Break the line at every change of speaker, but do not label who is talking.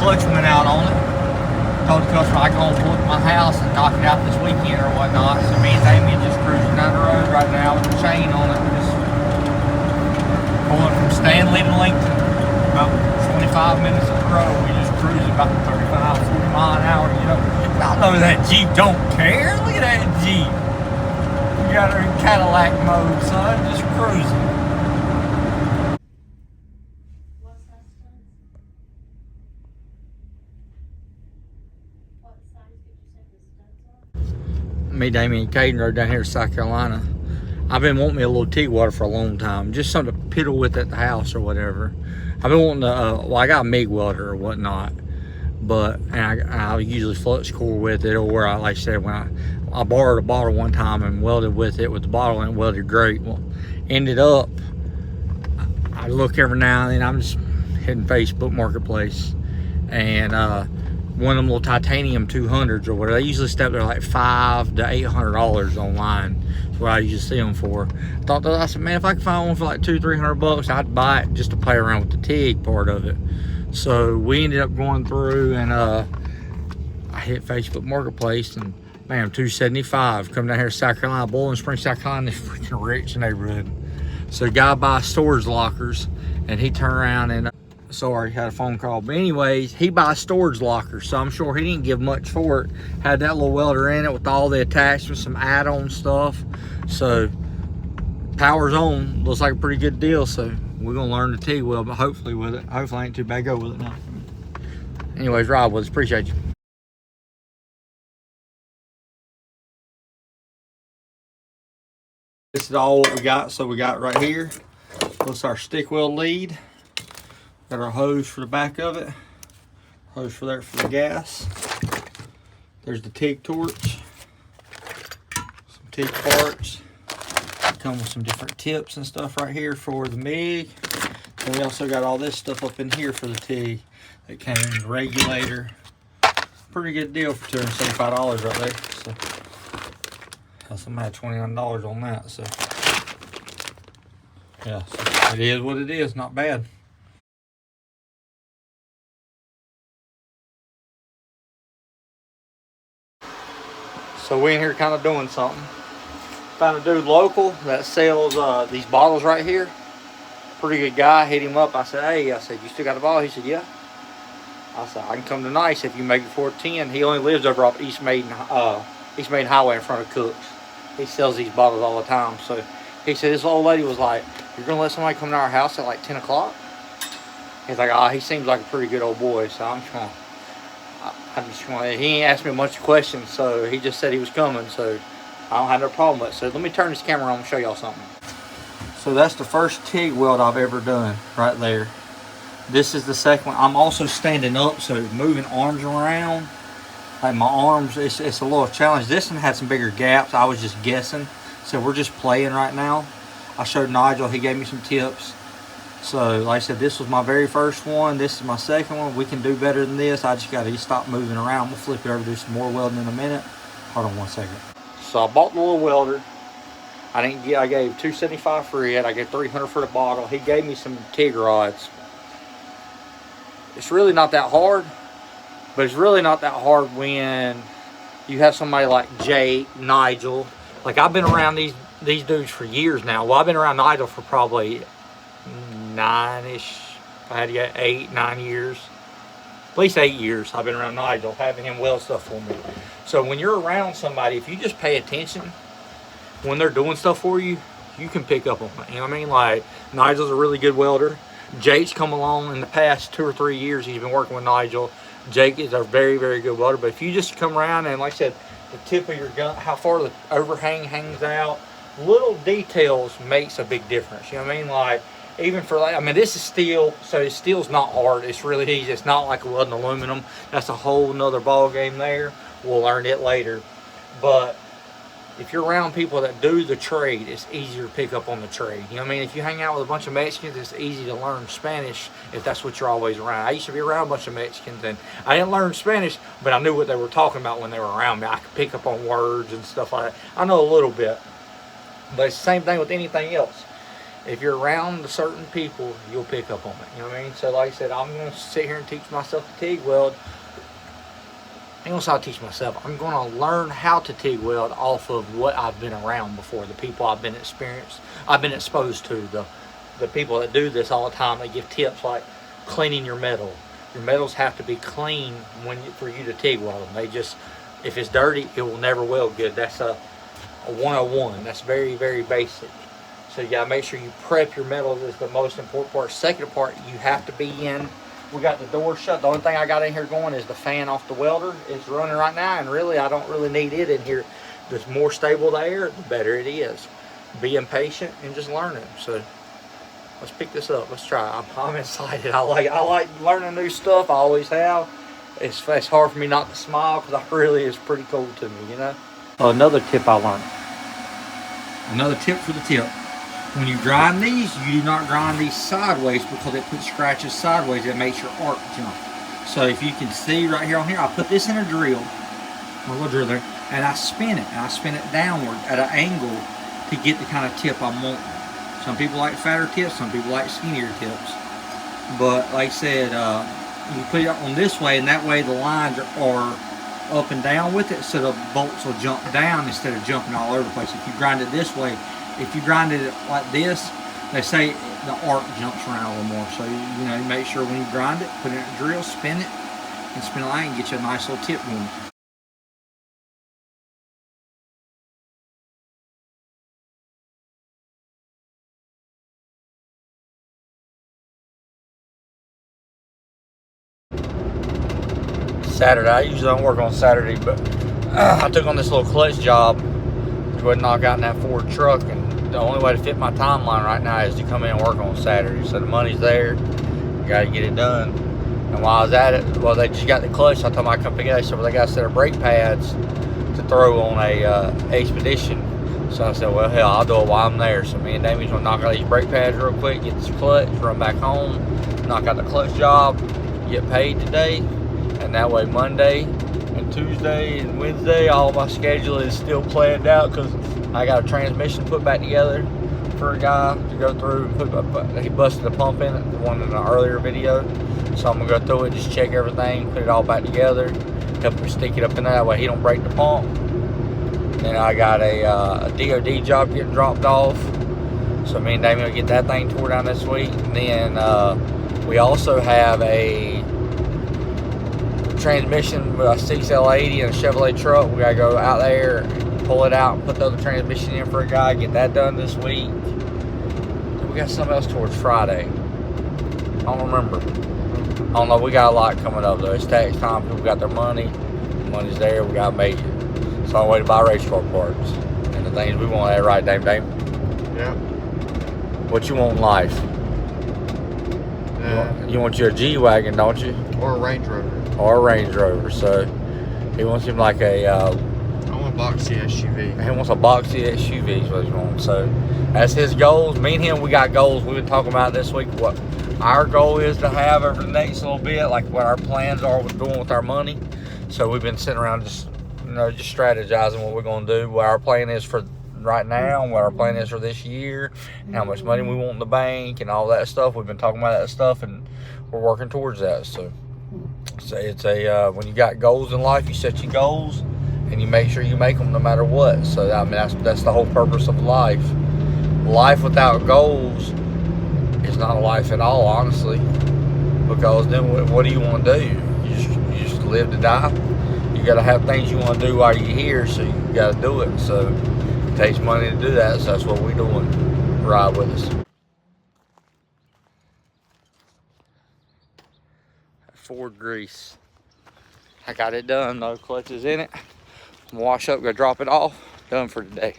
clutch went out on it. Told the customer I can go pull up to my house and knock it out this weekend or whatnot. So me and Damien just cruising down the road right now with the chain on it. Just pulling from Stanley to Lincoln. About 25 minutes of the road. We just cruising about 35, 40 mile an hour. You know, y'all know that Jeep don't care. Look at that Jeep. You got her in Cadillac mode, son. Just cruising. Me, Damien, and Caden rode down here to South Carolina. I've been wanting me a little TIG welder for a long time, just something to piddle with at the house or whatever. I've been wanting to, well, I got a MIG welder or whatnot, but I usually flux core with it, or like I said, when I borrowed a bottle one time and welded with it with the bottle, and it welded great. Well, ended up, I look every now and then, I'm just hitting Facebook Marketplace, and one of them little titanium 200s or whatever. They usually step there like $500 to $800 online. That's what I usually see them for. I said, man, if I could find one for like $200-300, I'd buy it just to play around with the TIG part of it. So we ended up going through, and I hit Facebook Marketplace, and bam, $275. Come down here to South Carolina, Bowling Springs, South Carolina, this freaking rich neighborhood. So the guy buys storage lockers, and he turned around and sorry, had a phone call. But anyways, he buys storage lockers, so I'm sure he didn't give much for it. Had that little welder in it with all the attachments, some add-on stuff. So power's on. Looks like a pretty good deal. So we're gonna learn the TIG weld, but hopefully with it. Hopefully I ain't too bad go with it now. Anyways, ride with us. Appreciate you. This is all what we got. So we got right here. What's our stick weld lead? Got our hose for the back of it. Hose for there for the gas. There's the TIG torch. Some TIG parts. Come with some different tips and stuff right here for the MIG. And we also got all this stuff up in here for the TIG. That came in the regulator. Pretty good deal for $275 right there. So somebody had $29 on that. So yeah, so it is what it is. Not bad. So we in here kind of doing something. Found a dude local that sells these bottles right here. Pretty good guy. Hit him up. I said, hey, I said, you still got the bottle? He said, yeah. I said, I can come tonight if you make it for 10. He only lives over off East Maiden Highway in front of Cook's. He sells these bottles all the time. So he said, this old lady was like, you're gonna let somebody come to our house at like 10 o'clock? He's like, he seems like a pretty good old boy. So I'm just going, he ain't asked me a bunch of questions, so he just said he was coming, so I don't have no problem with it. So let me turn this camera on and show y'all something. So that's the first TIG weld I've ever done right there. This is the second one. I'm also standing up, so moving arms around, like my arms, it's a little challenge. This one had some bigger gaps. I was just guessing, so we're just playing right now. I showed Nigel, he gave me some tips. So like I said, this was my very first one. This is my second one. We can do better than this. I just got to stop moving around. I'm gonna flip it over, do some more welding in a minute. Hold on one second. So I bought the little welder. I gave $275 for it. I gave $300 for the bottle. He gave me some TIG rods. It's really not that hard, but it's really not that hard when you have somebody like Jake, Nigel. Like I've been around these dudes for years now. Well, I've been around Nigel for probably 9-ish, I had to get 8-9 years, at least 8 years I've been around Nigel, having him weld stuff for me. So when you're around somebody, if you just pay attention when they're doing stuff for you, you can pick up on it. You know what I mean? Like Nigel's a really good welder. Jake's come along in the past 2 or 3 years. He's been working with Nigel. Jake is a very, very good welder. But if you just come around and, like I said, the tip of your gun, how far the overhang hangs out, little details makes a big difference. You know what I mean? Like even for like, I mean, this is steel, so steel's not hard. It's really easy. It's not like welding aluminum. That's a whole nother ball game there. We'll learn it later. But if you're around people that do the trade, it's easier to pick up on the trade. You know what I mean? If you hang out with a bunch of Mexicans, it's easy to learn Spanish if that's what you're always around. I used to be around a bunch of Mexicans, and I didn't learn Spanish, but I knew what they were talking about when they were around me. I could pick up on words and stuff like that. I know a little bit, but it's the same thing with anything else. if you're around certain people, you'll pick up on it. You know what I mean? So like I said, I'm going to sit here and teach myself to TIG weld. I ain't gonna teach myself. I'm gonna learn how to TIG weld off of what I've been around before, the people I've been exposed to, the people that do this all the time. They give tips like cleaning your metal. Your metals have to be clean for you to TIG weld them. They just, if it's dirty, it will never weld good. That's a 101. That's very, very basic. So you gotta make sure you prep your metals is the most important part. Second part, you have to be in. We got the door shut. The only thing I got in here going is the fan off the welder. It's running right now, and really I don't really need it in here. The more stable the air, the better it is. Being patient and just learning. So let's pick this up. Let's try. I'm excited. I like learning new stuff. I always have. It's hard for me not to smile because it's pretty cool to me, you know. Another tip I learned. Another tip for the tip. When you grind these, you do not grind these sideways because it puts scratches sideways. It makes your arc jump. So if you can see right here on here, I put this in a drill, a little drill there, and I spin it. And I spin it downward at an angle to get the kind of tip I'm wanting. Some people like fatter tips, some people like skinnier tips. But like I said, you put it on this way, and that way the lines are up and down with it, so the bolts will jump down instead of jumping all over the place. If you grind it this way, if you grinded it like this, they say the arc jumps around a little more. So you make sure when you grind it, put it in a drill, spin it, and spin a line and get you a nice little tip going. Saturday, I usually don't work on Saturday, but I took on this little clutch job to go ahead and knock out in that Ford truck, and the only way to fit my timeline right now is to come in and work on Saturday. So the money's there, you gotta get it done. And while I was at it, well, they just got the clutch. I told them I'd come pick it up. So they got a set of brake pads to throw on a Expedition. So I said, well, hell, I'll do it while I'm there. So me and Damie's gonna knock out these brake pads real quick, get this clutch, run back home, knock out the clutch job, get paid today. And that way Monday and Tuesday and Wednesday, all my schedule is still planned out because I got a transmission put back together for a guy to go through and he busted a pump in it, the one in the earlier video. So I'm gonna go through it, just check everything, put it all back together, help him stick it up in there, that way he don't break the pump. Then I got a DOD job getting dropped off. So me and Damien will get that thing tore down this week. And then we also have a transmission with a 6L80 and a Chevrolet truck. We gotta go out there, pull it out, and put the other transmission in for a guy, get that done this week. We got something else towards Friday. I don't remember. I don't know. We got a lot coming up though. It's tax time. People got their money. Money's there. We gotta make it. So I'm waiting to buy race car parts and the things we want. Right, Dame?
Yeah.
What you want in life? You want your G-Wagon, don't you?
Or a Range Rover.
Or a Range Rover. So he wants him like a
I want a boxy SUV.
He wants a boxy SUV is what he wants. So that's his goals. Me and him, we got goals. We've been talking about this week what our goal is to have over the next little bit, like what our plans are with doing with our money. So we've been sitting around just strategizing what we're going to do, what our plan is for right now, and what our plan is for this year, and how much money we want in the bank, and all that stuff. We've been talking about that stuff, and we're working towards that. So it's when you got goals in life, you set your goals, and you make sure you make them no matter what. So I mean, that's the whole purpose of life. Life without goals is not a life at all, honestly. Because then what do you want to do? You just live to die. You got to have things you want to do while you're here, so you got to do it. So it takes money to do that. So that's what we're doing. Ride with us. Ford grease. I got it done. No clutches in it. I'm gonna wash up, go drop it off. Done for today.